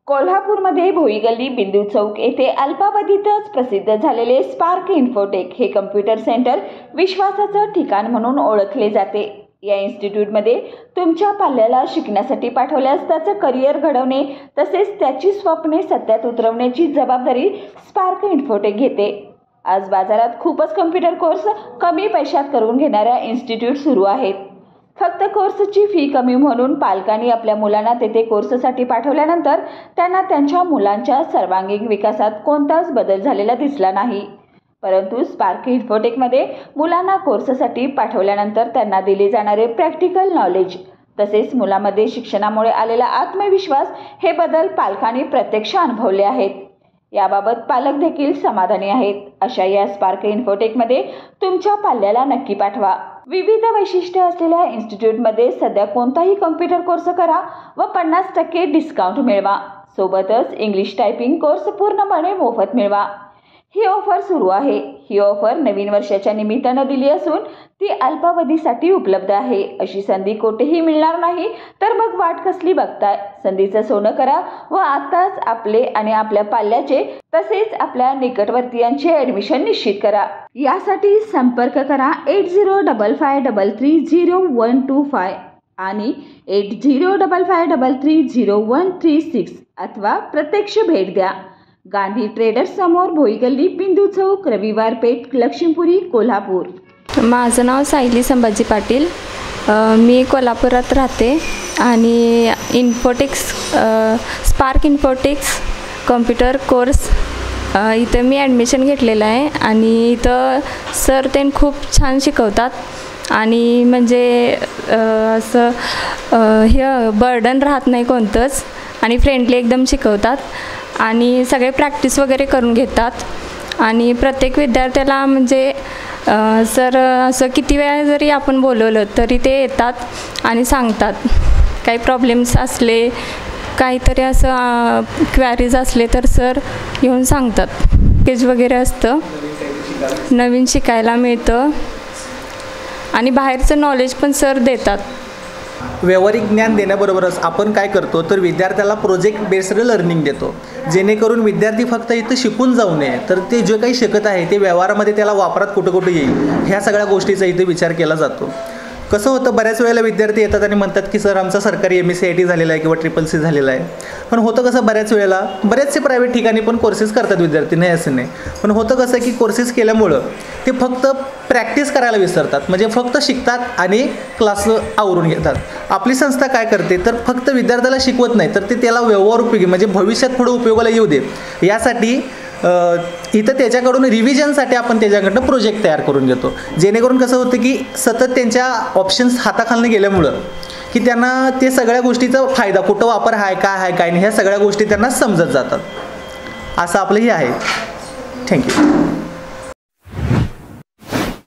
कोल्हापूरमध्ये भोई गल्ली बिंदू चौक येथे अल्पावधीतच प्रसिद्ध झालेले स्पार्क इन्फोटेक हे कम्प्युटर सेंटर विश्वासाचं ठिकाण म्हणून ओळखले जाते। या इन्स्टिट्यूटमध्ये तुमच्या पाल्याला शिकण्यासाठी पाठवल्यास त्याचं करिअर घडवणे तसेच त्याची स्वप्ने सत्यात उतरवण्याची जबाबदारी स्पार्क इन्फोटेक घेते। आज बाजारात खूपच कम्प्युटर कोर्स कमी पैशात करून घेणाऱ्या इन्स्टिट्यूट सुरू आहेत। फक्त कोर्सची फी कमी म्हणून पालकांनी आपल्या मुलांना तेथे कोर्ससाठी पाठवल्यानंतर त्यांना त्यांच्या मुलांच्या सर्वांगीण विकासात कोणताच बदल झालेला दिसला नाही। परंतु स्पार्क इन्फोटेकमध्ये मुलांना कोर्ससाठी पाठवल्यानंतर त्यांना दिले जाणारे प्रॅक्टिकल नॉलेज तसेच मुलांमध्ये शिक्षणामुळे आलेला आत्मविश्वास हे बदल पालकांनी प्रत्यक्ष अनुभवले आहेत। याबाबत पालक देखील समाधानी आहेत। अशा या स्पार्क इन्फोटेकमध्ये तुमच्या पाल्याला नक्की पाठवा। विविध वैशिष्ट्ये असलेल्या इन्स्टिट्यूटमध्ये सध्या कोणताही कम्प्युटर कोर्स करा व 50% डिस्काउंट मिळवा। सोबतच इंग्लिश टायपिंग कोर्स पूर्णपणे मोफत मिळवा। ही ऑफर सुरू आहे। ही ऑफर नवीन वर्षाच्या निमित्तानं दिली असून ती अल्पावधीसाठी उपलब्ध आहे। अशी संधी कोठेही मिळणार नाही, तर मग वाट कसली बघताय? संधीचं सोनं करा व आताच आपले आणि आपल्या पाल्याचे तसेच आपल्या निकटवर्तीयांचे ॲडमिशन निश्चित करा। यासाठी संपर्क करा 8055330125 आणि 8055330136 अथवा प्रत्यक्ष भेट द्या। गांधी ट्रेडर्स समोर भोई गल्ली बिंदू चौक, रविवार पेठ, लक्ष्मीपुरी, कोल्हापूर। माझं नाव सायली संभाजी पाटील। मी कोल्हापुरात राहते आणि स्पार्क इन्फोटेक्स कॉम्प्युटर कोर्स इथं मी ॲडमिशन घेतलेलं आहे आणि इथं सर ते खूप छान शिकवतात आणि म्हणजे असं हे बर्डन राहत नाही कोणतंच आणि फ्रेंडली एकदम शिकवतात आणि सगळे प्रॅक्टिस वगैरे करून घेतात आणि प्रत्येक विद्यार्थ्याला म्हणजे सर असं किती वेळा जरी आपण बोलवलं तरी ते येतात आणि सांगतात। काही प्रॉब्लेम्स असले काहीतरी असं क्वेरीज असले तर सर येऊन सांगतात। पेज वगैरे असतं, नवीन शिकायला मिळतं आणि बाहेरचं नॉलेज पण सर देतात। व्यावहारिक ज्ञान देण्याबरोबरच आपण काय करतो तर विद्यार्थ्याला प्रोजेक्ट बेस्ड लर्निंग देतो, जेणेकरून विद्यार्थी फक्त इथं शिकून जाऊ नये तर ते जे काही शिकत आहे ते व्यवहारामध्ये त्याला वापरात कुठं कुठं येईल ह्या सगळ्या गोष्टीचा इथे विचार केला जातो। कसं होतं, बऱ्याच वेळेला विद्यार्थी येतात आणि म्हणतात की सर आमचा सरकारी MSc-IT झालेला आहे किंवा CCC झालेला आहे, पण होतं कसं बऱ्याच वेळेला बरेचसे प्रायव्हेट ठिकाणी पण कोर्सेस करतात विद्यार्थी, नाही असं नाही, पण होतं कसं की कोर्सेस केल्यामुळं ते फक्त प्रॅक्टिस करायला विसरतात, म्हणजे फक्त शिकतात आणि क्लास आवरून घेतात। आपली संस्था काय करते तर फक्त विद्यार्थ्याला शिकवत नाही तर ते त्याला व्यवहार उपयोगी म्हणजे भविष्यात पुढे उपयोगाला येऊ दे यासाठी इथं त्याच्याकडून रिव्हिजनसाठी आपण त्याच्याकडनं प्रोजेक्ट तयार करून घेतो, जेणेकरून कसं होतं की सतत त्यांच्या ऑप्शन्स हाताखालनं गेल्यामुळं की त्यांना ते सगळ्या गोष्टीचा फायदा कुठं वापर आहे काय नाही ह्या सगळ्या गोष्टी त्यांना समजत जातात। असं आपलं हे आहे। थँक्यू।